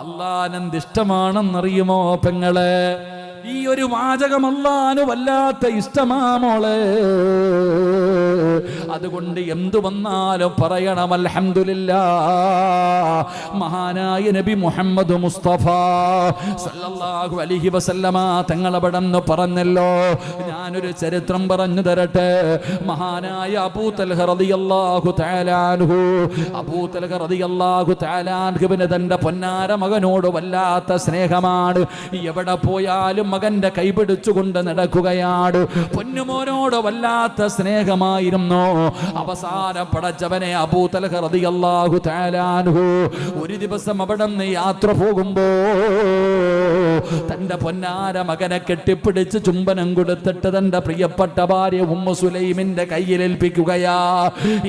അല്ലാഹുവിന് ഇഷ്ടമാണെന്നറിയുമോ പെങ്ങളെ? ഈ ഒരു വാചകം അല്ലാഹുവിന് വല്ലാത്ത ഇഷ്ടമാ മോളെ. അതുകൊണ്ട് എന്തു വന്നാലും പറയണം അൽഹംദുലില്ലാഹ്. മഹാനായ നബി മുഹമ്മദ് മുസ്തഫ സല്ലല്ലാഹു അലൈഹി വസല്ലമ തങ്ങളവിടെന്ന് പറഞ്ഞല്ലോ. ഞാനൊരു ചരിത്രം പറഞ്ഞു തരട്ടെ. മഹാനായ അബൂ തൽഹ റളിയല്ലാഹു തആല അൻഹു, അബൂ തൽഹ റളിയല്ലാഹു തആല അൻഹുവിന് തന്റെ പൊന്നാര മകനോട് വല്ലാത്ത സ്നേഹമാണ്. എവിടെ പോയാലും മകന്റെ കൈപിടിച്ചുകൊണ്ട് നടക്കുകയാണ്. പൊന്നുമോനോട് വല്ലാത്ത സ്നേഹമായിരുന്നു. അവസാനം പടച്ചവനെ അബൂ തൽഹ റളിയല്ലാഹു തആല അൻഹു ഒരു ദിവസം അവിടെ നിന്ന് യാത്ര പോകുമ്പോ തന്റെ പൊന്നാര മകനെ കെട്ടിപ്പിടിച്ച് ചുംബനം കൊടുത്തിട്ട് തന്റെ പ്രിയപ്പെട്ട ഭാര്യ ഉമ്മു സുലൈമിന്റെ കയ്യിൽ ഏൽപ്പിക്കുകയാ.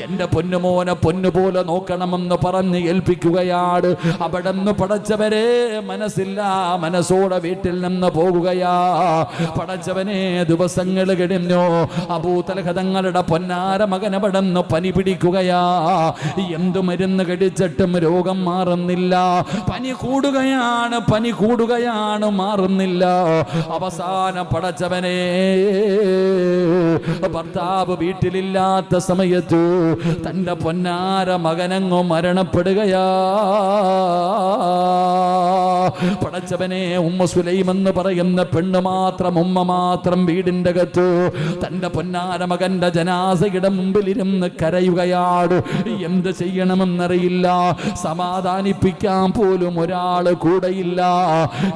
എന്റെ പൊന്നുമോനെ പൊന്നുപോലെ നോക്കണമെന്ന് പറഞ്ഞ് ഏൽപ്പിക്കുകയാണ്. അവിടെ നിന്ന് പടച്ചവരെ മനസ്സില്ല മനസ്സോടെ വീട്ടിൽ നിന്ന് പോകുകയാ. പടച്ചവനെ ദിവസങ്ങൾ കഴിഞ്ഞു. അബൂ തൽഹ തങ്ങളുടെ പൊന്നാര മകൻ അവിടെ നിന്ന് പനി പിടിക്കുകയാ. എന്തു മരുന്ന് കഴിച്ചിട്ടും രോഗം മാറുന്നില്ല. പനി കൂടുകയാണ് മാറുന്നില്ല. അവസാനം പടച്ചവനെ ഭർത്താവ് വീട്ടിലില്ലാത്ത സമയത്ത് തന്റെ പൊന്നാര മകനങ്ങോ മരണപ്പെടുകയാ. പടച്ചവനെ ഉമ്മ സുലൈം എന്ന് പറയുന്ന പെണ്ണ് മാത്രം, ഉമ്മ മാത്രം വീടിന്റെ അകത്ത് തന്റെ പൊന്നാര മകന്റെ ജനാസയുടെ മുമ്പിൽ ഇരുന്ന് കരയുകയാണ്. എന്ത് ചെയ്യണമെന്നറിയില്ല. സമാധാനിപ്പിക്കാൻ പോലും ഒരാള് കൂടെയില്ല.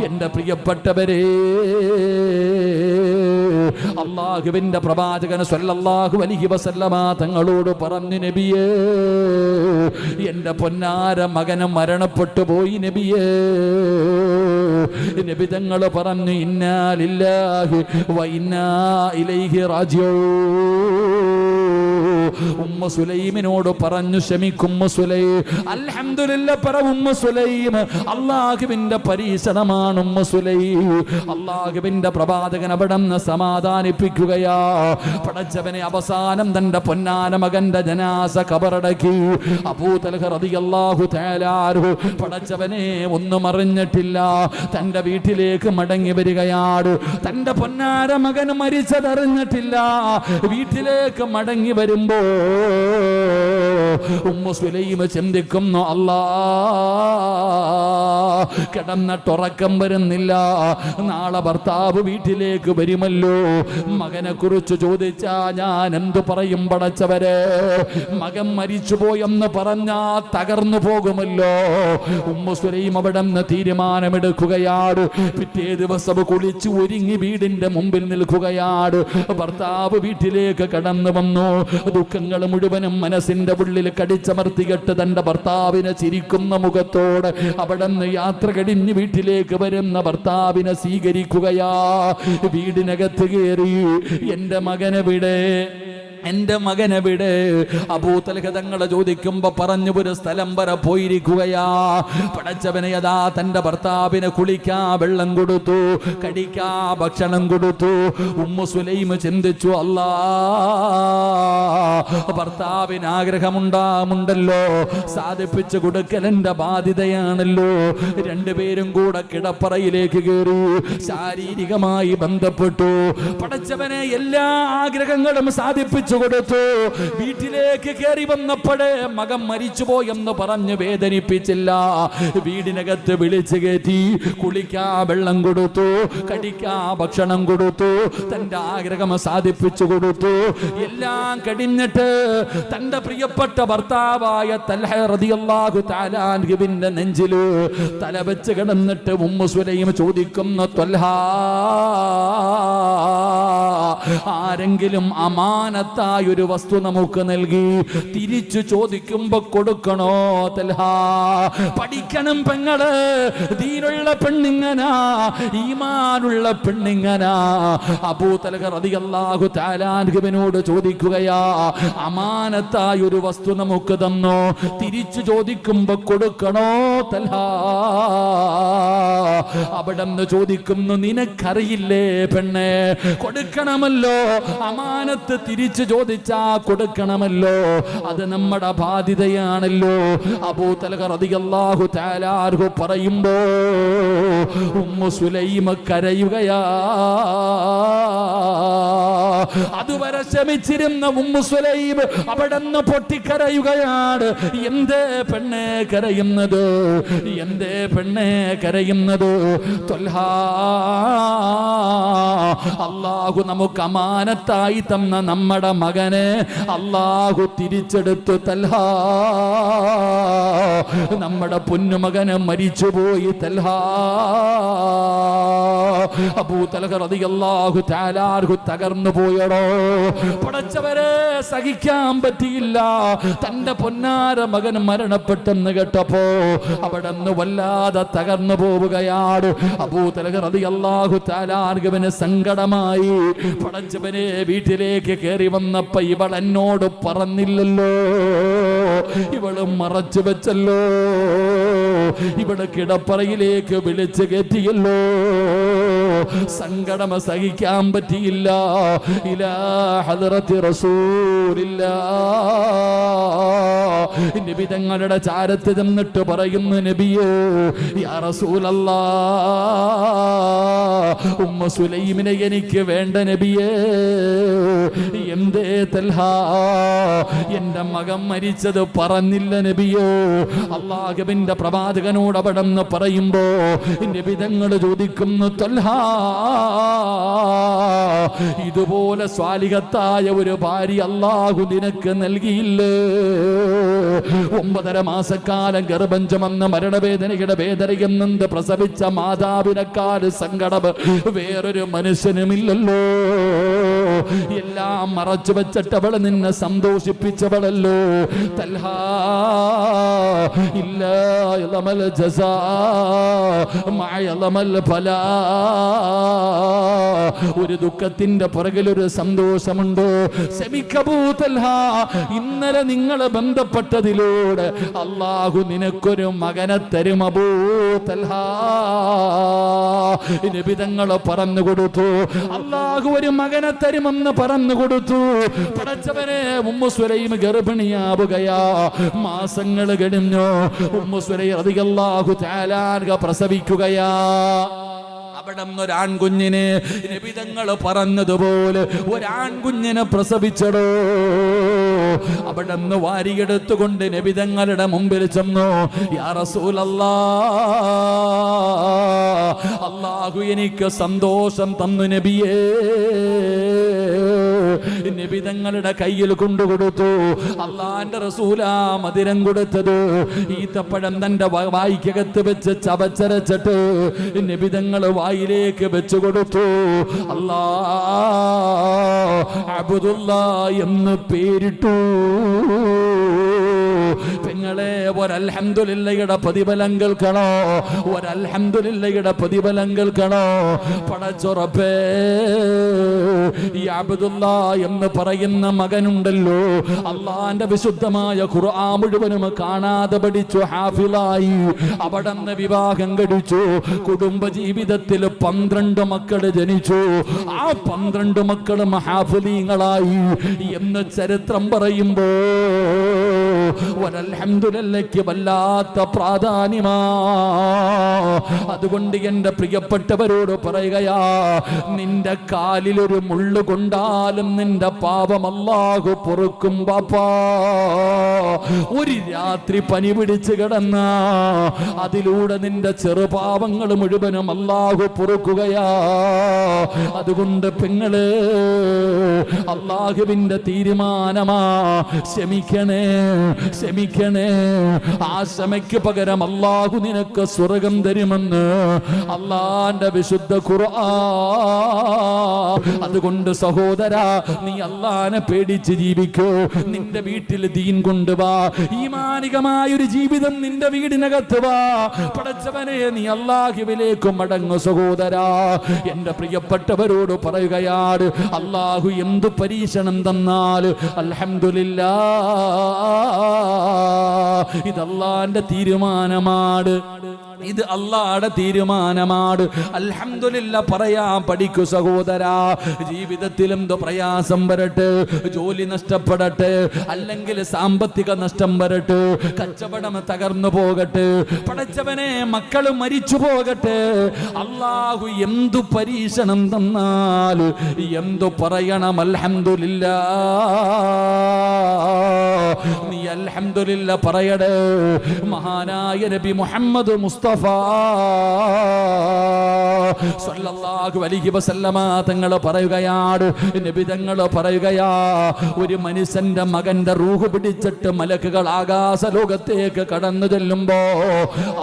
എന്റെ പ്രിയപ്പെട്ടവരെ, അല്ലാഹുവിന്റെ പ്രവാചകൻ സ്വല്ലല്ലാഹു അലൈഹി വസല്ലമ തങ്ങളോട് പറഞ്ഞു, നബിയേ എന്റെ പൊന്നാര മകന് മരണപ്പെട്ടു പോയി നബിയേ. നബി തങ്ങൾ പറഞ്ഞു, ഇന്നാ ലില്ലാഹി വ ഇന്നാ ഇലൈഹി റാജിഊൻ. ഉമ്മ സുലൈമിനോട് പറഞ്ഞു, ക്ഷമിക്കും സുലൈം, അൽഹംദുലില്ലാഹ് പറ ഉമ്മ സുലൈം. അല്ലാഹുവിന്റെ പരീക്ഷണമാണ് ഉമ്മ സുലൈം. അല്ലാഹുവിന്റെ പ്രവാചകൻ അവിടെ നിന്ന് സമാധാനിപ്പിക്കുകയാ. പടച്ചവനെ അവസാനം തന്റെ പൊന്നാന മകന്റെ ജനാസ ഖബറടക്കി. അബൂ തൽഹ റളിയല്ലാഹു തആല അൻഹു പടച്ചവനെ ഒന്നും അറിഞ്ഞിട്ടില്ല. തന്റെ വീട്ടിലേക്ക് മടങ്ങി വരികയാണ്. തന്റെ പൊന്നാര മകൻ മരിച്ചതറിഞ്ഞിട്ടില്ല. വീട്ടിലേക്ക് മടങ്ങി വരുമ്പോ ഉമ്മു സുലൈം ചിന്തിക്കുന്നു, അല്ലാ കിടന്നിട്ടുറക്കം വരുന്നില്ല. നാളെ ഭർത്താവ് വീട്ടിലേക്ക് വരുമല്ലോ. മകനെ കുറിച്ച് ചോദിച്ചാ ഞാൻ എന്തു പറയും പടച്ചവരെ? മകൻ മരിച്ചുപോയെന്ന് പറഞ്ഞാ തകർന്നു പോകുമല്ലോ. ഉമ്മു സുലൈം അവിടെ നിന്ന് തീരുമാനമെടുക്കുകയാണ്. പിറ്റേ ദിവസം കുളിച്ച് ഒരുങ്ങി വീടിന്റെ മുമ്പിൽ നിൽക്കുകയാണ്. ഭർത്താവ് വീട്ടിലേക്ക് കടന്നു വന്നു. ദുഃഖങ്ങൾ മുഴുവനും മനസ്സിന്റെ ഉള്ളിൽ കടിച്ചമർത്തിയിട്ട് തന്റെ ഭർത്താവിനെ ചിരിക്കുന്ന മുഖത്തോടെ അവിടെ നിന്ന് യാത്ര കഴിഞ്ഞ് വീട്ടിലേക്ക് വരുന്ന ഭർത്താവിനെ സ്വീകരിക്കുകയാ. വീടിനകത്ത് കയറി, എന്റെ മകനെവിടെ, എന്റെ മകനെവിടെ? അബൂ തൽഹ തങ്ങളെ ചോദിക്കുമ്പോ പറഞ്ഞു, ഒരു സ്ഥലം വരെ പോയിരിക്കുകയാ. പടച്ചവനെ അതാ തന്റെ ഭർത്താവിനെ കുളിക്കാ വെള്ളം കൊടുത്തു, കടിക്കാ ഭക്ഷണം കൊടുത്തു. ഉമ്മു സുലൈം ചിന്തിച്ചു, അല്ലാ ഭർത്താവിന് ആഗ്രഹമുണ്ടല്ലോ, സാധിപ്പിച്ചു കൊടുക്കൽ എന്റെ ബാധ്യതയാണല്ലോ. രണ്ടുപേരും കൂടെ കിടപ്പറയിലേക്ക് കയറി ശാരീരികമായി ബന്ധപ്പെട്ടു. പടച്ചവനെ എല്ലാ ആഗ്രഹങ്ങളും സാധിപ്പിച്ചു കൊടുത്തു. വീട്ടിലേക്ക് കയറി വന്നപ്പോഴേ മകൻ മരിച്ചുപോയെന്ന് പറഞ്ഞ് വേദനിപ്പിച്ചില്ല. വീടിനകത്ത് വിളിച്ചു കയറ്റി കുളിക്കാ വെള്ളം കൊടുത്തു, കടിക്കാ ഭക്ഷണം കൊടുത്തു, തന്റെ ആഗ്രഹം സാധിപ്പിച്ചു കൊടുത്തു. എല്ലാം കഴിഞ്ഞിട്ട് തന്റെ പ്രിയപ്പെട്ട ഭർത്താവായ തൽഹ റളിയല്ലാഹു തആല അൻഹുവിന്റെ നെഞ്ചില് തല വെച്ച് കിടന്നിട്ട് ഉമ്മു സുലൈം ചോദിക്കുന്നു, തൽഹ ആരെങ്കിലും അമാനത്തായ ഒരു വസ്തു നമുക്ക് നൽകി തിരിച്ചു ചോദിക്കുമ്പോ കൊടുക്കണോ തൽഹ? പഠിക്കണം പെങ്ങള്, ദീനുള്ള പെണ്ണിങ്ങനാ, ഈമാനുള്ള പെണ്ണിങ്ങനാ. അബൂ തൽഹ റളിയല്ലാഹു തആല അൻഹുവിനോട് ചോദിക്കുകയാ, അമാനത്തായ ഒരു വസ്തു നമുക്ക് തന്നോ, തിരിച്ചു ചോദിക്കുമ്പോ കൊടുക്കണോ തൽഹ? അവിടെ നിന്ന് ചോദിക്കുന്നു, നിനക്കറിയില്ലേ പെണ്ണെ, കൊടുക്കണം നൽകണമല്ലോ, അമാനത്ത് തിരിച്ചു ചോദിച്ചാ കൊടുക്കണമല്ലോ, അത് നമ്മുടെ ബാധ്യതയാണല്ലോ. അബൂ തൽഹ റളിയല്ലാഹു തആല അൻഹു പറയുമ്പോ ഉമ്മു സുലൈമ കരയുകയാ. അതുവരെ ക്ഷമിച്ചിരുന്ന ഉമ്മു സുലൈം അവിടെന്ന് പൊട്ടിക്കരയുകയാണ്. എന്തേ പെണ്ണെ കരയുന്നത്? എന്തേ പെണ്ണെ കരയുന്നത്? ത്വൽഹാ, അല്ലാഹു നമുക്ക് അമാനത്തായി തന്ന നമ്മുടെ മകനെ അല്ലാഹു തിരിച്ചെടുത്തു. തൽഹാ, നമ്മുടെ പൊന്നുമകനെ മരിച്ചുപോയി. തൽഹാ. അബൂ തൽഹ റളിയല്ലാഹു തആല അൻഹു തകർന്നു പോയടോ. പടച്ചവരെ, സഹിക്കാൻ പറ്റിയില്ല. തന്റെ പൊന്നാര മകൻ മരണപ്പെട്ടെന്ന് കേട്ടപ്പോ അവിടെന്ന് വല്ലാതെ തകർന്നു പോവുകയാണ്. അബൂ തൽഹ റളിയല്ലാഹു തആല അൻഹുവിന് സങ്കടമായി. പടച്ചവനെ, വീട്ടിലേക്ക് കയറി വന്നപ്പോ ഇവൾ എന്നോട് പറഞ്ഞില്ലല്ലോ, ഇവള് മറച്ചു വെച്ചല്ലോ, ഇവള് കിടപ്പറയിലേക്ക് വിളിച്ചു കയറ്റിയല്ലോ. സങ്കടം സഹിക്കാൻ പറ്റിയില്ല. ഇലാ ഹദ്റത്തി റസൂലില്ലാഹ്, നബി തങ്ങളുടെ ചാരത്ത് ചെന്നിട്ട് പറയുന്നു, നബിയേ, യാ റസൂലല്ലാഹ്, ഉമ്മ സുലൈമിനെ എനിക്ക് വേണ്ട നബിയേ. എന്തേ തൽഹാ, എന്റെ മകൻ മരിച്ചത് പറഞ്ഞില്ല നബിയോ? അല്ലാഹുവിന്റെ പ്രവാചകനോട് അവിടെന്ന് പറയുമ്പോ നബി തങ്ങൾ ചോദിക്കുന്നു, തൽഹാ, ഇതുപോലെ സ്വാലിഹത്തായ ഒരു ഭാര്യ അല്ലാഹു നിനക്ക് നൽകിയില്ലേ? 9.5 മാസക്കാലം ഗർഭം ചുമന്ന് മരണവേദനയുടെ വേദനയെന്നത് പ്രസവിച്ച മാതാവിനെക്കാൾ സങ്കടം വേറൊരു മനുഷ്യനുമില്ലല്ലോ. എല്ലാം മറച്ചു വെച്ചിട്ട് അവള് നിന്നെ സന്തോഷിപ്പിച്ചവളല്ലോ. തൽഹാ, ഇല്ലാ യളമൽ ജസാ മഅ യളമൽ ഫലാ. ഒരു ദുഃഖത്തിന്റെ പുറകിൽ ഒരു സന്തോഷമുണ്ട്. ശമിക്കബൂ തൽഹാ, ഇന്നലെ നിങ്ങൾ ബന്ധപ്പെട്ടതിലൂടെ അല്ലാഹു നിനക്കൊരു മകനെ തരും. അബൂ തൽഹാ, നബി തങ്ങൾ പറഞ്ഞു കൊടുത്തു, അല്ലാഹു ഒരു മകനെ തരുമെന്ന് പറഞ്ഞു കൊടുത്തു. പടച്ചവനെ, ഉമ്മു സുലൈം ഗർഭിണിയാവുകയാ. മാസങ്ങൾ കഴിഞ്ഞു. ഉമ്മു സുലൈം റളിയല്ലാഹു തആല അൻഹ പ്രസവിക്കുകയാ. അവിടുന്ന് ഒരാൺകുഞ്ഞിനെ നബി തങ്ങൾ പറഞ്ഞതുപോലെ ഒരാൺകുഞ്ഞിനെ പ്രസവിച്ചടോ. അവിടുന്ന് വാരിയെടുത്തുകൊണ്ട് നബി തങ്ങളുടെ മുമ്പിൽ ചെന്നു, യാ റസൂലല്ലാഹ്, അല്ലാഹു എനിക്ക് സന്തോഷം തന്നു നബിയേ. നബി തങ്ങളുടെ കയ്യിൽ കൊണ്ടുകൊടുത്തു. അല്ലാഹുവിന്റെ റസൂലാ മധുരം കൊടുത്തത്. ഈത്തപ്പഴം തന്റെ വായിക്കകത്ത് വെച്ച് ചവച്ചരച്ചിട്ട് നബി തങ്ങൾ വായിലേക്ക് വെച്ചു കൊടുത്തു. അല്ലാഹ് അബ്ദുല്ലാഹ് എന്ന് പേരിട്ടു. പെങ്ങളെ, ഒരൽഹംദുലില്ലയുടെ പ്രതിഫലം കേൾക്കണോ? ഒരൽഹംദുലില്ലയുടെ പ്രതിഫലം കേൾക്കണോ? പടച്ചുറപ്പേ, ഈ അബ്ദുല്ലാഹ് എന്ന് പറയുന്ന മകനുണ്ടല്ലോ, അള്ളാന്റെ വിശുദ്ധമായ ഖുർആൻ മുഴുവനും കാണാതെ പഠിച്ചു, ഹാഫിളായി. അവിടുന്ന് വിവാഹം കഴിച്ചു. കുടുംബ ജീവിതത്തിൽ 12 മക്കള് ജനിച്ചു. ആ 12 മക്കളും ഹാഫിളീങ്ങളായി എന്ന് ചരിത്രം പറയുമ്പോ അൽഹംദുലില്ലാഹ് വല്ലാത്ത പ്രാധാന്യമാ. അതുകൊണ്ട് എന്റെ പ്രിയപ്പെട്ടവരോട് പറയുകയാ, നിന്റെ കാലിൽ ഒരു മുള്ളു കൊണ്ടാലും നിന്റെ പാപം അല്ലാഹു പൊറുക്കും ബാപ്പാ. ഒരു രാത്രി പനി പിടിച്ച് കിടന്ന അതിലൂടെ നിന്റെ ചെറുപാപങ്ങൾ മുഴുവനും അല്ലാഹു പൊറുക്കുകയാ. അതുകൊണ്ട് പെങ്ങള്, അല്ലാഹുവിന്റെ തീരുമാനമാ, ക്ഷമിക്കണേ, ക്ഷമിക്കണേ. ആ ക്ഷമയ്ക്ക് പകരം അല്ലാഹു നിനക്ക് സ്വർഗം തരുമെന്ന് അല്ലാഹുവിന്റെ വിശുദ്ധ ഖുർആൻ. അതുകൊണ്ട് സഹോദരാ, നീ അല്ലാഹുവിനെ പേടിച്ച് ജീവിക്കൂ. നിന്റെ വീട്ടിൽ ദീൻ കൊണ്ടുവാ. ഈമാനികമായൊരു ജീവിതം നിന്റെ വീടിനകത്ത് വാ. പടച്ചവനെ, നീ അല്ലാഹുവിലേക്ക് മടങ്ങു സഹോദരാ. എന്റെ പ്രിയപ്പെട്ടവരോട് പറയുകയാണ്, അല്ലാഹു എന്ത് പരീക്ഷണം തന്നാൽ അൽഹംദുലില്ലാഹ് ഇത് അല്ലാഹുവിന്റെ തീരുമാനമാണ്, ഇത് അല്ലാഹുവിന്റെ തീരുമാനമാണ്. അൽഹംദുലില്ലാ പറയാൻ പഠിക്കൂ സഹോദരാ. ജീവിതത്തിൽ എന്തോ പ്രയാസം വരട്ടെ, ജോലി നഷ്ടപ്പെടട്ടെ, അല്ലെങ്കിൽ സാമ്പത്തിക നഷ്ടം വരട്ടെ, കച്ചവടം തകർന്നു പോകട്ടെ, പടച്ചവനെ മക്കൾ മരിച്ചു പോകട്ടെ, അല്ലാഹു എന്തു പരീക്ഷണം തന്നാൽ എന്തു പറയണം? അൽഹംദുലില്ലാ. നീ അൽഹംദുലില്ലാ പറയടേ. മഹാനായ നബി മുഹമ്മദ് മുസ്തഫ സല്ലല്ലാഹു അലൈഹി വസല്ലമ തങ്ങൾ പറയുകയാണ്, നബി തങ്ങൾ പറയുകയാ, ഒരു മനുഷ്യന്റെ മകന്റെ റൂഹ് പിടിച്ചിട്ട് മലക്കുകൾ ആകാശ ലോകത്തേക്ക് കടന്നു ചെല്ലുമ്പോ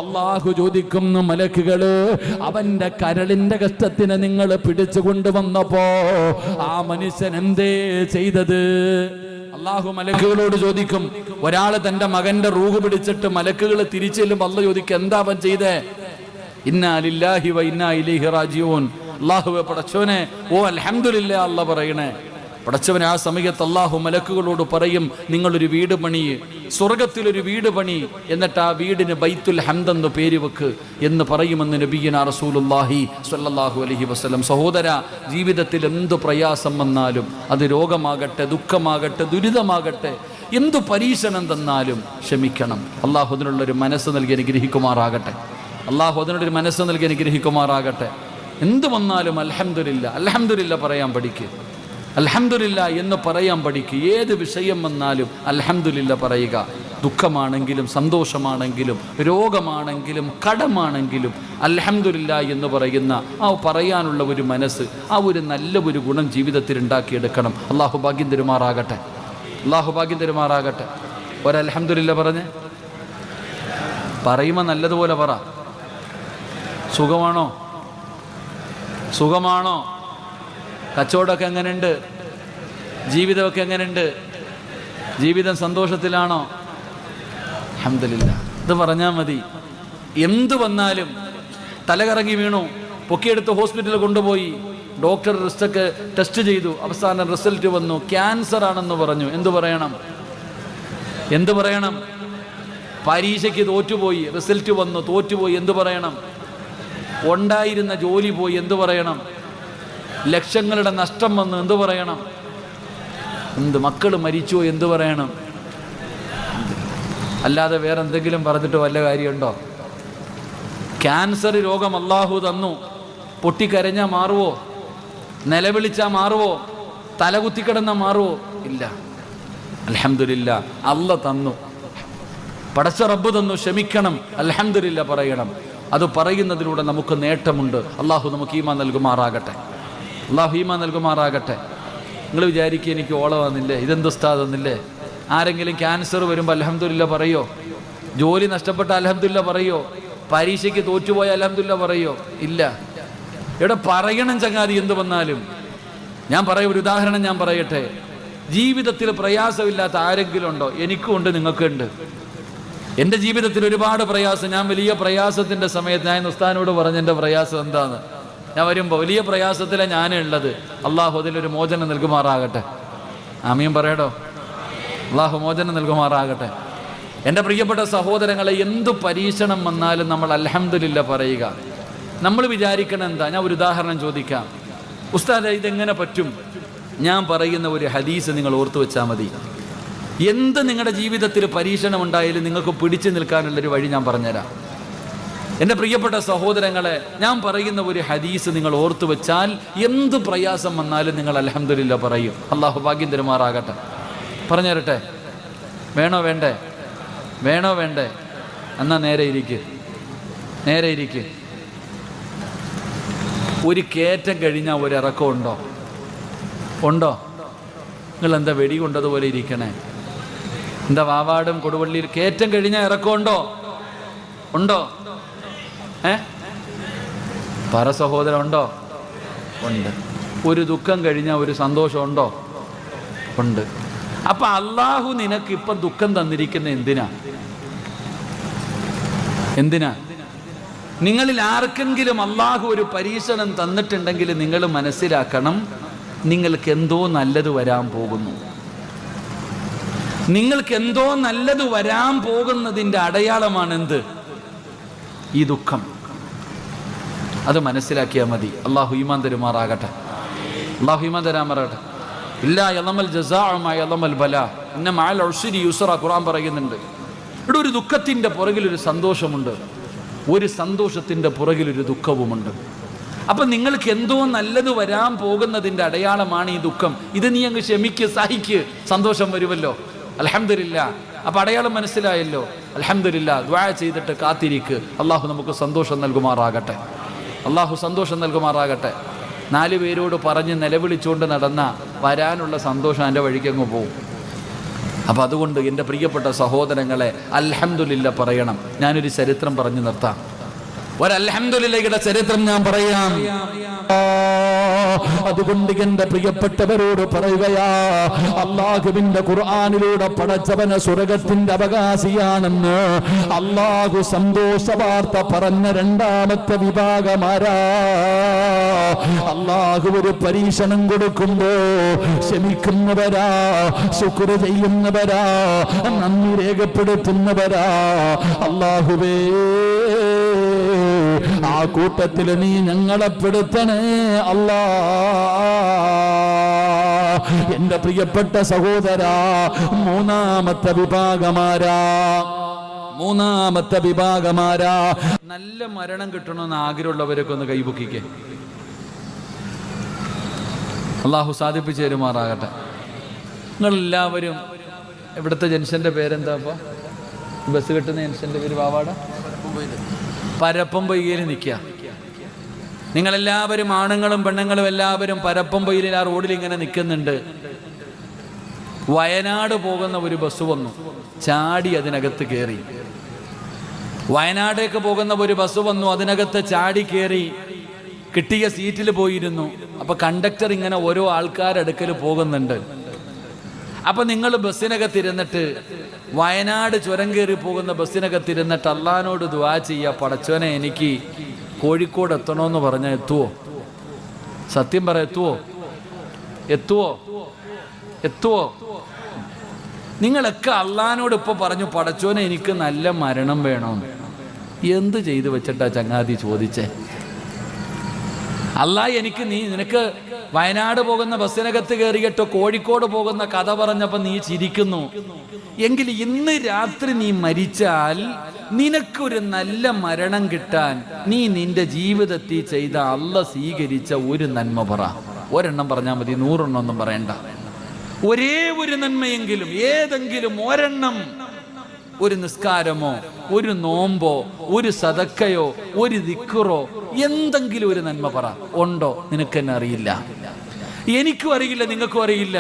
അല്ലാഹു ചോദിക്കുന്നു, മലക്കുകള് അവന്റെ കരളിന്റെ കഷ്ടത്തിന് നിങ്ങൾ പിടിച്ചു കൊണ്ടുവന്നപ്പോ ആ മനുഷ്യൻ എന്തേ ചെയ്തത്? അല്ലാഹു മലക്കുകളോട് ചോദിക്കും. ഒരാള് തന്റെ മകന്റെ റൂഹ് പിടിച്ചിട്ട് മലക്കുകൾ തിരിച്ചു ചെല്ലുമ്പോൾ അല്ലാഹു ചോദിക്കും, എന്താ അവൻ ചെയ്തേ? ഇന്നാ ലില്ലാഹി വ ഇന്നാ ഇലൈഹി റാജിഊൻ. അല്ലാഹുവേ പടച്ചവനെ, ഓ അൽഹംദുലില്ലാ അല്ലാഹ് പറയണേ. പടച്ചവനെ ആ സമയത്ത് അല്ലാഹു മലക്കുകളോട് പറയും, നിങ്ങളൊരു വീട് പണി, സ്വർഗത്തിലൊരു വീട് പണി, എന്നിട്ട് ആ വീടിന് ബൈത്തുൽ ഹംദ് എന്ന് പേര് വെക്ക് എന്ന് പറയുമെന്ന് നബിയിനാ റസൂലുള്ളാഹി സ്വല്ലല്ലാഹു അലൈഹി വസല്ലം. സഹോദര, ജീവിതത്തിൽ എന്ത് പ്രയാസം വന്നാലും, അത് രോഗമാകട്ടെ, ദുഃഖമാകട്ടെ, ദുരിതമാകട്ടെ, എന്തു പരീക്ഷണം തന്നാലും ക്ഷമിക്കണം. അല്ലാഹു അതിനുള്ളൊരു മനസ്സ് നൽകി അനുഗ്രഹിക്കുമാറാകട്ടെ. അല്ലാഹു അതിനുള്ളൊരു മനസ്സ് നൽകി അനുഗ്രഹിക്കുമാറാകട്ടെ. എന്ത് വന്നാലും അൽഹംദുലില്ലാ, അൽഹംദുലില്ലാ പറയാൻ പഠിക്കുക. അൽഹംദുലില്ലാ എന്ന് പറയാൻ പഠിക്കുക. ഏത് വിഷയം വന്നാലും അൽഹംദുലില്ലാ പറയുക. ദുഃഖമാണെങ്കിലും സന്തോഷമാണെങ്കിലും രോഗമാണെങ്കിലും കടമാണെങ്കിലും അൽഹംദുലില്ലാ എന്ന് പറയുന്ന ആ പറയാനുള്ള ഒരു മനസ്സ്, ആ ഒരു നല്ല ഒരു ഗുണം ജീവിതത്തിൽ ഉണ്ടാക്കിയെടുക്കണം. അല്ലാഹു ഭാഗ്യം തരുമാറാകട്ടെ. അല്ലാഹു ഭാഗ്യം തരുമാറാകട്ടെ. ഒരൽഹംദുലില്ലാ പറഞ്ഞ് പറയുമ്പോൾ നല്ലതുപോലെ പറ. സുഖമാണോ? സുഖമാണോ? കച്ചവടമൊക്കെ എങ്ങനെയുണ്ട്? ജീവിതമൊക്കെ എങ്ങനെയുണ്ട്? ജീവിതം സന്തോഷത്തിലാണോ? അൽഹംദുലില്ലാ ഇത് പറഞ്ഞാൽ മതി. എന്തു വന്നാലും തലകറങ്ങി വീണു, പൊക്കിയെടുത്ത് ഹോസ്പിറ്റലിൽ കൊണ്ടുപോയി, ഡോക്ടർ ടെസ്റ്റ് ചെയ്തു, അവസാനം റിസൾട്ട് വന്നു, ക്യാൻസർ ആണെന്ന് പറഞ്ഞു. എന്തു പറയണം? എന്തു പറയണം? പരീക്ഷയ്ക്ക് തോറ്റുപോയി, റിസൾട്ട് വന്നു, തോറ്റുപോയി, എന്തു പറയണം? ഉണ്ടായിരുന്ന ജോലി പോയി, എന്തു പറയണം? ലക്ഷങ്ങളുടെ നഷ്ടം വന്നു, എന്തു പറയണം? എന്ത് മക്കൾ മരിച്ചു, എന്തു പറയണം? അല്ലാതെ വേറെ എന്തെങ്കിലും പറഞ്ഞിട്ട് വല്ല കാര്യമുണ്ടോ? ക്യാൻസർ രോഗം അല്ലാഹു തന്നു, പൊട്ടിക്കരഞ്ഞാൽ മാറുവോ? നിലവിളിച്ചാൽ മാറുവോ? തലകുത്തിക്കിടന്നാൽ മാറുവോ? ഇല്ല. അൽഹംദുലില്ലാ അല്ലാഹ് തന്നു, പടച്ച റബ്ബ് തന്നു, ക്ഷമിക്കണം, അൽഹംദുലില്ലാ പറയണം. അത് പറയുന്നതിലൂടെ നമുക്ക് നേട്ടമുണ്ട്. അല്ലാഹു നമുക്ക് ഈമാൻ നൽകുമാറാകട്ടെ. അല്ലാഹു ഈമാൻ നൽകുമാറാകട്ടെ. നിങ്ങൾ വിചാരിക്കുക എനിക്ക് ഓള വന്നില്ലേ, ഇതെന്ത് ഉസ്താദ് വന്നില്ലേ? ആരെങ്കിലും ക്യാൻസർ വരുമ്പോൾ അൽഹംദുലില്ലാ പറയോ? ജോലി നഷ്ടപ്പെട്ട അൽഹംദുലില്ലാ പറയോ? പരീക്ഷയ്ക്ക് തോറ്റുപോയ അൽഹംദുലില്ലാ പറയോ? ഇല്ല. ഇവിടെ പറയണം ചങ്ങാതി എന്ത് വന്നാലും. ഞാൻ ഒരു ഉദാഹരണം ഞാൻ പറയട്ടെ. ജീവിതത്തിൽ പ്രയാസമില്ലാത്ത ആരെങ്കിലും ഉണ്ടോ? എനിക്കും ഉണ്ട്, നിങ്ങൾക്കുണ്ട്. എൻ്റെ ജീവിതത്തിൽ ഒരുപാട് പ്രയാസം. ഞാൻ വലിയ പ്രയാസത്തിൻ്റെ സമയത്ത് ഞാൻ ഉസ്താദിനോട് പറഞ്ഞ എൻ്റെ പ്രയാസം എന്താന്ന്. ഞാൻ വരുമ്പോൾ വലിയ പ്രയാസത്തിലാണ് ഞാനുള്ളത്. അള്ളാഹു അതിലൊരു മോചനം നൽകുമാറാകട്ടെ. ആമീൻ പറയടോ. അള്ളാഹു മോചനം നൽകുമാറാകട്ടെ. എൻ്റെ പ്രിയപ്പെട്ട സഹോദരങ്ങളെ, എന്തു പരീക്ഷണം വന്നാലും നമ്മൾ അൽഹംദുലില്ലാ പറയുക. നമ്മൾ വിചാരിക്കണം എന്താ? ഞാൻ ഒരു ഉദാഹരണം ചോദിക്കാം. ഉസ്താദ് ഇതെങ്ങനെ പറ്റും? ഞാൻ പറയുന്ന ഒരു ഹദീസ് നിങ്ങൾ ഓർത്തു വെച്ചാൽ മതി. എന്ത് നിങ്ങളുടെ ജീവിതത്തിൽ പരീക്ഷണം ഉണ്ടായാലും നിങ്ങൾക്ക് പിടിച്ചു നിൽക്കാനുള്ളൊരു വഴി ഞാൻ പറഞ്ഞുതരാം. എൻ്റെ പ്രിയപ്പെട്ട സഹോദരങ്ങളെ, ഞാൻ പറയുന്ന ഒരു ഹദീസ് നിങ്ങൾ ഓർത്തു വെച്ചാൽ എന്ത് പ്രയാസം വന്നാലും നിങ്ങൾ അൽഹംദുലില്ലാ പറയും. അള്ളാഹു ഭാഗ്യം തരുമാറാകട്ടെ. പറഞ്ഞു തരട്ടെ? വേണോ വേണ്ടേ? വേണോ വേണ്ടേ? എന്നാ നേരെ ഇരിക്ക്, നേരെ ഇരിക്ക്. ഒരു കയറ്റം കഴിഞ്ഞാൽ ഒരു ഇറക്കം ഉണ്ടോ? ഉണ്ടോ? നിങ്ങൾ എന്താ വെടി കൊണ്ടതുപോലെ ഇരിക്കണേ? എന്താ വാവാടും കൊടുവള്ളിയിൽ കയറ്റം കഴിഞ്ഞാൽ ഇറക്കമുണ്ടോ? ഉണ്ടോ? പറ സഹോദരൻ, ഉണ്ടോ? ഉണ്ട്. ഒരു ദുഃഖം കഴിഞ്ഞാൽ ഒരു സന്തോഷം ഉണ്ടോ? ഉണ്ട്. അപ്പൊ അള്ളാഹു നിനക്ക് ഇപ്പം ദുഃഖം തന്നിരിക്കുന്ന എന്തിനാ? എന്തിനാ? നിങ്ങളിൽ ആർക്കെങ്കിലും അള്ളാഹു ഒരു പരീക്ഷണം തന്നിട്ടുണ്ടെങ്കിൽ നിങ്ങൾ മനസ്സിലാക്കണം, നിങ്ങൾക്ക് എന്തോ നല്ലത് വരാൻ പോകുന്നു. നിങ്ങൾക്ക് എന്തോ നല്ലത് വരാൻ പോകുന്നതിൻ്റെ അടയാളമാണ് എന്ത്? ഈ ദുഃഖം. അത് മനസ്സിലാക്കിയാൽ മതി. അള്ളാഹു ഈമാൻ തരുമാറാകട്ടെ. അള്ളാഹു ഈമാൻ തരാമാറാകട്ടെ. ഇല്ലാ യളമൽ ജസാഅ യളമൽ ബലാ ഇന്ന മഅൽ ഉസ്രി യുസ്റ ഖുർആൻ പറയുന്നുണ്ട്. ഇവിടെ ഒരു ദുഃഖത്തിൻ്റെ പുറകിലൊരു സന്തോഷമുണ്ട്, ഒരു സന്തോഷത്തിൻ്റെ പുറകിലൊരു ദുഃഖവുമുണ്ട്. അപ്പം നിങ്ങൾക്ക് എന്തോ നല്ലത് വരാൻ പോകുന്നതിൻ്റെ അടയാളമാണ് ഈ ദുഃഖം. ഇത് നീ അങ്ങ് ക്ഷമിക്ക്, സഹിക്ക്, സന്തോഷം വരുമല്ലോ. അൽഹംദുലില്ലാ. അപ്പം അടയാളം മനസ്സിലായല്ലോ. അൽഹംദുലില്ലാ. ദുആ ചെയ്തിട്ട് കാത്തിരിക്ക്. അള്ളാഹു നമുക്ക് സന്തോഷം നൽകുമാറാകട്ടെ. അള്ളാഹു സന്തോഷം നൽകുമാറാകട്ടെ. 4 പേരോട് പറഞ്ഞ് നിലവിളിച്ചുകൊണ്ട് നടന്ന വരാനുള്ള സന്തോഷം എൻ്റെ വഴിക്കങ്ങ് പോവും. അപ്പം അതുകൊണ്ട് എൻ്റെ പ്രിയപ്പെട്ട സഹോദരങ്ങളെ അൽഹംദുലില്ലാ പറയണം. ഞാനൊരു ചരിത്രം പറഞ്ഞു നിർത്താം. ഒരു അൽഹംദുലില്ലയുടെ ചരിത്രം ഞാൻ പറയാം. അതുകൊണ്ട് എന്റെ പ്രിയപ്പെട്ടവരോട് പറയുകയാ, അള്ളാഹുവിന്റെ ഖുർആനിലൂടെ പടച്ചവന് സ്വർഗത്തിന്റെ അവകാശിയാണെന്ന് അള്ളാഹു സന്തോഷ വാർത്ത പറഞ്ഞ രണ്ടാമത്തെ വിഭാഗമാരാ. അള്ളാഹു ഒരു പരീക്ഷണം കൊടുക്കുമ്പോ ക്ഷമിക്കുന്നവരാ, ശുക്ർ ചെയ്യുന്നവരാ, നന്ദി രേഖപ്പെടുത്തുന്നവരാ. അള്ളാഹുവേ, ആ കൂട്ടത്തിൽ നീ ഞങ്ങളെ പെടുത്തണേ അല്ലാ. എന്റെ പ്രിയപ്പെട്ട സഹോദരാ, മൂന്നാമത്തെ വിഭാഗമാരാ നല്ല മരണം കിട്ടണമെന്ന് ആഗ്രഹമുള്ളവരൊക്കെ ഒന്ന് കൈപൊക്കിക്കേ. അള്ളാഹു സാധിപ്പിച്ചു തരുമാറാകട്ടെ. നിങ്ങളെല്ലാവരും ഇവിടുത്തെ ജംഗ്ഷന്റെ പേരെന്താ? അപ്പോൾ ബസ് കിട്ടുന്ന ജംഗ്ഷന്റെ പേര് വാവാട പരപ്പംപൊയ്കയിൽ നിൽക്കുക. നിങ്ങളെല്ലാവരും, ആണുങ്ങളും പെണ്ണുങ്ങളും എല്ലാവരും പരപ്പംപൊയ്കയിൽ ആ റോഡിൽ ഇങ്ങനെ നിൽക്കുന്നുണ്ട്. വയനാട് പോകുന്ന ഒരു ബസ് വന്നു, ചാടി അതിനകത്ത് കയറി. വയനാടേക്ക് പോകുന്ന ഒരു ബസ് വന്നു, അതിനകത്ത് ചാടി കയറി കിട്ടിയ സീറ്റിൽ പോയിരുന്നു. അപ്പൊ കണ്ടക്ടർ ഇങ്ങനെ ഓരോ ആൾക്കാരടുക്കൽ പോകുന്നുണ്ട്. അപ്പൊ നിങ്ങൾ ബസ്സിനകത്തിരുന്നിട്ട്, വയനാട് ചുരം കയറി പോകുന്ന ബസ്സിനകത്തിരുന്നിട്ട് അള്ളാഹിനോട് ദുആ ചെയ്യുക, പടച്ചോനെ എനിക്ക് കോഴിക്കോട് എത്തണമെന്ന് പറഞ്ഞാൽ എത്തുവോ? സത്യം പറ, എത്തുവോ? നിങ്ങളൊക്കെ അള്ളാഹിനോട് ഇപ്പൊ പറഞ്ഞു, പടച്ചോനെ എനിക്ക് നല്ല മരണം വേണമെന്ന്. എന്ത് ചെയ്തു വെച്ചിട്ടാ ചങ്ങാതി ചോദിച്ചേ? അല്ലാഹ് എനിക്ക് നിനക്ക് വയനാട് പോകുന്ന ബസ്സിനകത്ത് കയറിയിട്ട് കോഴിക്കോട് പോകുന്ന കഥ പറഞ്ഞപ്പോൾ നീ ചിരിക്കുന്നു. എങ്കിൽ ഇന്ന് രാത്രി നീ മരിച്ചാൽ നിനക്കൊരു നല്ല മരണം കിട്ടാൻ നീ നിന്റെ ജീവിതത്തിൽ ചെയ്ത അല്ലാഹ് സ്വീകരിച്ച ഒരു നന്മ പറ. ഒരെണ്ണം പറഞ്ഞാൽ മതി, 100 എണ്ണം ഒന്നും പറയണ്ട. ഒരേ ഒരു നന്മയെങ്കിലും, ഏതെങ്കിലും ഒരെണ്ണം, ഒരു നിസ്കാരമോ, ഒരു നോമ്പോ, ഒരു സദക്കയോ, ഒരു ദിക്റോ, എന്തെങ്കിലും ഒരു നന്മ പറ. ഉണ്ടോ? നിനക്കെന്നെ അറിയില്ല, എനിക്കും അറിയില്ല, നിങ്ങൾക്കും അറിയില്ല.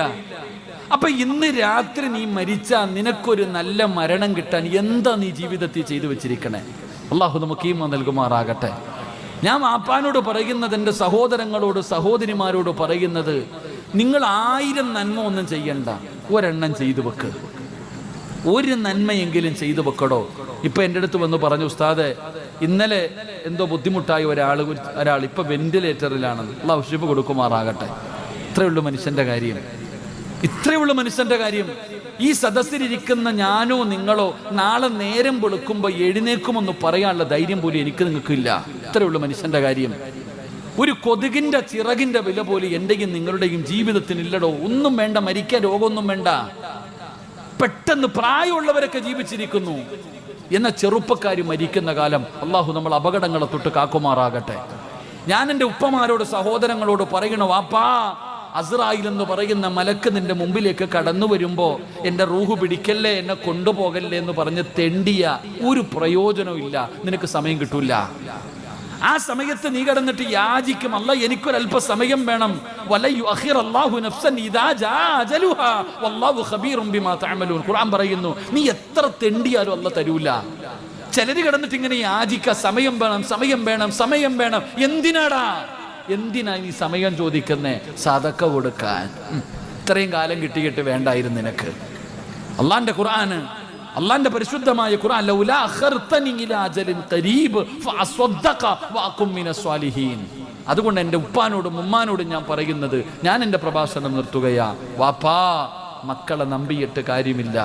അപ്പൊ ഇന്ന് രാത്രി നീ മരിച്ചാൽ നിനക്കൊരു നല്ല മരണം കിട്ടാൻ എന്താ നീ ജീവിതത്തിൽ ചെയ്തു വെച്ചിരിക്കണേ? അള്ളാഹു നമുക്ക് ഈമാൻ നൽകുമാറാകട്ടെ. ഞാൻ വാപ്പാനോട് പറയുന്നത്, എൻ്റെ സഹോദരങ്ങളോട് സഹോദരിമാരോട് പറയുന്നത്, നിങ്ങൾ 1000 നന്മ ഒന്നും ചെയ്യണ്ട, ഒരെണ്ണം ചെയ്തു വെക്ക്. ഒരു നന്മയെങ്കിലും ചെയ്തു വെക്കടോ. ഇപ്പൊ എൻ്റെ അടുത്ത് വന്ന് പറഞ്ഞു, ഉസ്താദെ ഇന്നലെ എന്തോ ബുദ്ധിമുട്ടായി ഒരാൾ ഇപ്പൊ വെന്റിലേറ്ററിലാണെന്ന്. അള്ളാഹു ശിഫ കൊടുക്കുമാറാകട്ടെ. ഇത്രയുള്ളൂ മനുഷ്യന്റെ കാര്യം, ഇത്രയുള്ളൂ മനുഷ്യന്റെ കാര്യം. ഈ സദസ്സിലിരിക്കുന്ന ഞാനോ നിങ്ങളോ നാളെ നേരം വെളുക്കുമ്പോൾ എഴുന്നേക്കുമെന്ന് പറയാനുള്ള ധൈര്യം പോലും എനിക്ക് നിങ്ങൾക്കില്ല. ഇത്രയുള്ളൂ മനുഷ്യന്റെ കാര്യം. ഒരു കൊതുകിന്റെ ചിറകിന്റെ വില പോലും എന്റെയും നിങ്ങളുടെയും ജീവിതത്തിനില്ലടോ. ഒന്നും വേണ്ട, മരിക്കാൻ രോഗമൊന്നും വേണ്ട. പെട്ടെന്ന് പ്രായമുള്ളവരൊക്കെ ജീവിച്ചിരിക്കുന്നു, എന്ന ചെറുപ്പക്കാർ മരിക്കുന്ന കാലം അള്ളാഹു നമ്മൾ അപകടങ്ങളെ തൊട്ട് കാക്കുമാറാകട്ടെ. ഞാൻ എൻ്റെ ഉപ്പമാരോട് സഹോദരങ്ങളോട് പറയണു, വാപ്പാ, അസ്രായിൽ എന്ന് പറയുന്ന മലക്ക് നിന്റെ മുമ്പിലേക്ക് കടന്നു വരുമ്പോ എൻ്റെ റൂഹ് പിടിക്കല്ലേ, എന്നെ കൊണ്ടുപോകല്ലേ എന്ന് പറഞ്ഞ് തെണ്ടിയ ഒരു പ്രയോജനവും ഇല്ല. നിനക്ക് സമയം കിട്ടൂല. ആ സമയത്ത് നീ കിടന്നിട്ട് യാചിക്കും, അല്ലാ എനിക്കൊരല്പ സമയം വേണം. ഖുർആൻ പറയുന്നു, നീ എത്ര തെണ്ടിയാലും അല്ലാഹ് തരൂല. ചിലര് കിടന്നിട്ട് ഇങ്ങനെ യാചിക്ക, സമയം വേണം, സമയം വേണം, സമയം വേണം. എന്തിനാ നീ സമയം ചോദിക്കുന്നേ? സദക്ക കൊടുക്കാൻ. ഇത്രയും കാലം കിട്ടിയിട്ട് വേണ്ടായിരുന്നു നിനക്ക്. അള്ളാന്റെ ഖുർആന്, അള്ളാന്റെ പരിശുദ്ധമായ ഖുർആൻ, ലൗലാ അഖർതനി ഇലാ അജലിൻ ഖരീബ് ഫഅസ്വദ്ദഖ വഅകും മിനസ് സ്വാലിഹീൻ. അതുകൊണ്ട് എൻ്റെ ഉപ്പാനോടും ഉമ്മാനോടും ഞാൻ പറയുന്നത്, ഞാൻ എൻ്റെ പ്രഭാഷണം നിർത്തുകയാ. വാപ്പാ, മക്കളെ നമ്പിയിട്ട് കാര്യമില്ല,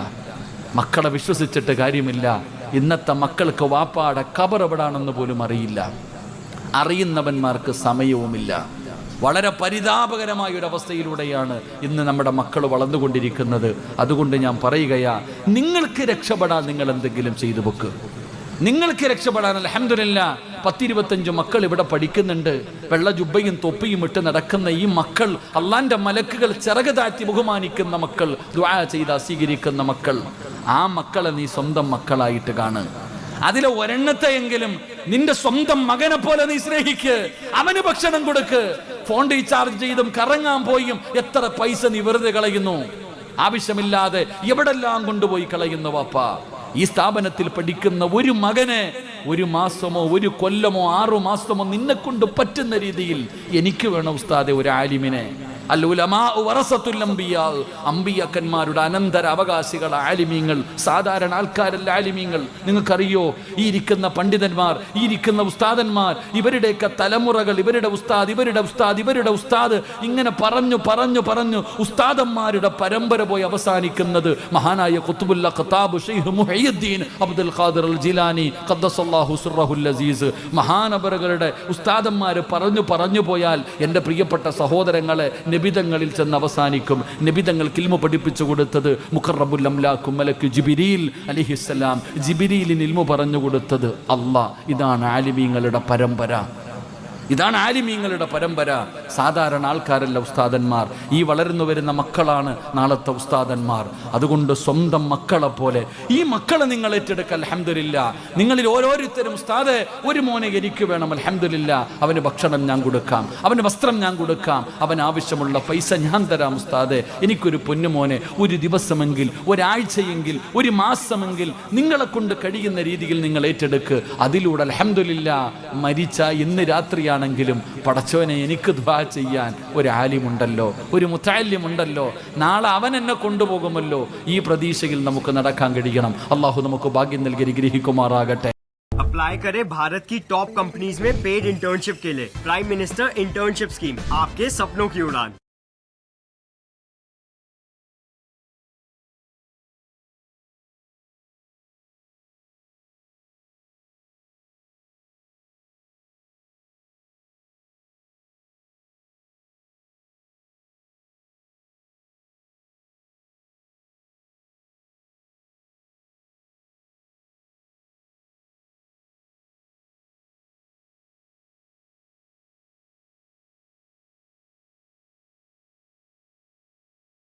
മക്കളെ വിശ്വസിച്ചിട്ട് കാര്യമില്ല. ഇന്നത്തെ മക്കൾക്ക് വാപ്പാടെ ഖബർ എവിടാണെന്ന് പോലും അറിയില്ല, അറിയുന്നവന്മാർക്ക് സമയവുമില്ല. വളരെ പരിതാപകരമായ ഒരു അവസ്ഥയിലൂടെയാണ് ഇന്ന് നമ്മുടെ മക്കൾ വളർന്നുകൊണ്ടിരിക്കുന്നത്. അതുകൊണ്ട് ഞാൻ പറയുകയാ, നിങ്ങൾക്ക് രക്ഷപ്പെടാൻ നിങ്ങൾ എന്തെങ്കിലും ചെയ്തു വെക്ക്. നിങ്ങൾക്ക് രക്ഷപ്പെടാൻ അൽഹംദുലില്ലാ 10-25 മക്കൾ ഇവിടെ പഠിക്കുന്നുണ്ട്. വെള്ള ജുബ്ബയും തൊപ്പിയും ഇട്ട് നടക്കുന്ന ഈ മക്കൾ, അള്ളാന്റെ മലക്കുകൾ ചിറക് താഴ്ത്തി ബഹുമാനിക്കുന്ന മക്കൾ, ദുആ ചെയ്താ സ്വീകരിക്കുന്ന മക്കൾ, ആ മക്കളെ നീ സ്വന്തം മക്കളായിട്ട് കാണ്. അതിലെ ഒരെണ്ണത്തെയെങ്കിലും നിന്റെ സ്വന്തം മകനെ പോലെ നീ സ്നേഹിക്ക്, അവന് ഭക്ഷണം കൊടുക്ക്. ഫോൺ റീചാർജ് ചെയ്തും കറങ്ങാൻ പോയും എത്ര പൈസ നീ വെറുതെ കളയുന്നു, ആവശ്യമില്ലാതെ എവിടെല്ലാം കൊണ്ടുപോയി കളയുന്നു വാപ്പാ. ഈ സ്ഥാപനത്തിൽ പഠിക്കുന്ന ഒരു മകനെ 1 മാസമോ 1 കൊല്ലമോ 6 മാസമോ നിന്നെ കൊണ്ട് പറ്റുന്ന രീതിയിൽ എനിക്ക് വേണം ഉസ്താദെ ഒരു ആലിമിനെ. അമ്പിയാക്കന്മാരുടെ അനന്തര അവകാശികൾ ആലിമീങ്ങൾ, സാധാരണ ആൾക്കാരല്ല ആലിമീങ്ങൾ. നിങ്ങൾക്കറിയോ, ഈ ഇരിക്കുന്ന പണ്ഡിതന്മാർ, ഈ ഇരിക്കുന്ന ഉസ്താദന്മാർ, ഇവരുടെയൊക്കെ തലമുറകൾ, ഇവരുടെ ഉസ്താദ്, ഇവരുടെ ഉസ്താദ്, ഇവരുടെ ഉസ്താദ്, ഇങ്ങനെ പറഞ്ഞു പറഞ്ഞു പറഞ്ഞു ഉസ്താദന്മാരുടെ പരമ്പര പോയി അവസാനിക്കുന്നത് മഹാനായ ഖുത്ബുൽ ഖത്താബ് ശൈഖ് മുഹയ്യിദ്ദീൻ അബ്ദുൽ ഖാദിർ അൽ ജിലാനി ഖദ്ദസല്ലാഹു സിർറഹുൽ അസീസ്, മഹാനവറുകളുടെ ഉസ്താദന്മാർ പറഞ്ഞു പറഞ്ഞു പോയാൽ എൻ്റെ പ്രിയപ്പെട്ട സഹോദരങ്ങളെ നബിതങ്ങളിൽ ചെന്ന് അവസാനിക്കും. നബിതങ്ങൾക്ക് ഇൽമു പഠിപ്പിച്ചു കൊടുത്തത് മുഖറബുൽ അംലാഖ് മലക്ക് ജിബ്രീൽ അലൈഹിസ്സലാം, ജിബ്രീലിന് ഇൽമു പറഞ്ഞു കൊടുത്തത് അല്ലാഹ്. ഇതാണ് ആലിമീങ്ങളുടെ പരമ്പര, ഇതാണ് ആലിമീങ്ങളുടെ പരമ്പര. സാധാരണ ആൾക്കാരല്ല ഉസ്താദന്മാർ, ഈ വളർന്നു വരുന്ന മക്കളാണ് നാളത്തെ ഉസ്താദന്മാർ. അതുകൊണ്ട് സ്വന്തം മക്കളെ പോലെ ഈ മക്കളെ നിങ്ങൾ ഏറ്റെടുക്കുക. അൽഹംദുലില്ലാ, നിങ്ങളിൽ ഓരോരുത്തരും ഉസ്താദെ ഒരു മോനെ എനിക്ക് വേണം, അൽഹംദുലില്ലാ, അവന് ഭക്ഷണം ഞാൻ കൊടുക്കാം, അവന് വസ്ത്രം ഞാൻ കൊടുക്കാം, അവന് ആവശ്യമുള്ള പൈസ ഞാൻ തരാം ഉസ്താദെ. എനിക്കൊരു പൊന്നുമോനെ ഒരു ദിവസമെങ്കിൽ, ഒരാഴ്ചയെങ്കിൽ, ഒരു മാസമെങ്കിൽ നിങ്ങളെ കൊണ്ട് കഴിയുന്ന രീതിയിൽ നിങ്ങൾ ഏറ്റെടുക്ക്. അതിലൂടെ അൽഹംദുലില്ലാ മരിച്ച ഇന്ന് രാത്രിയാണ് ണെങ്കിലും പടച്ചവനെ എനിക്ക് ദുആ ചെയ്യാൻ ഒരു ആലിമുണ്ടല്ലോ, ഒരു മുതഅല്ലിമുണ്ടല്ലോ, നാളെ അവൻ എന്നെ കൊണ്ടുപോകുമല്ലോ. ഈ പ്രതീക്ഷയിൽ നമുക്ക് നടക്കാൻ കഴിയണം. അല്ലാഹു നമുക്ക് ഭാഗ്യം നൽകി അനുഗ്രഹിക്കുമാറാകട്ടെ. अप्लाई करें भारत की टॉप कंपनीज में पेड इंटर्नशिप के लिए। प्राइम मिनिस्टर इंटर्नशिप स्कीम, आपके सपनों की उड़ान।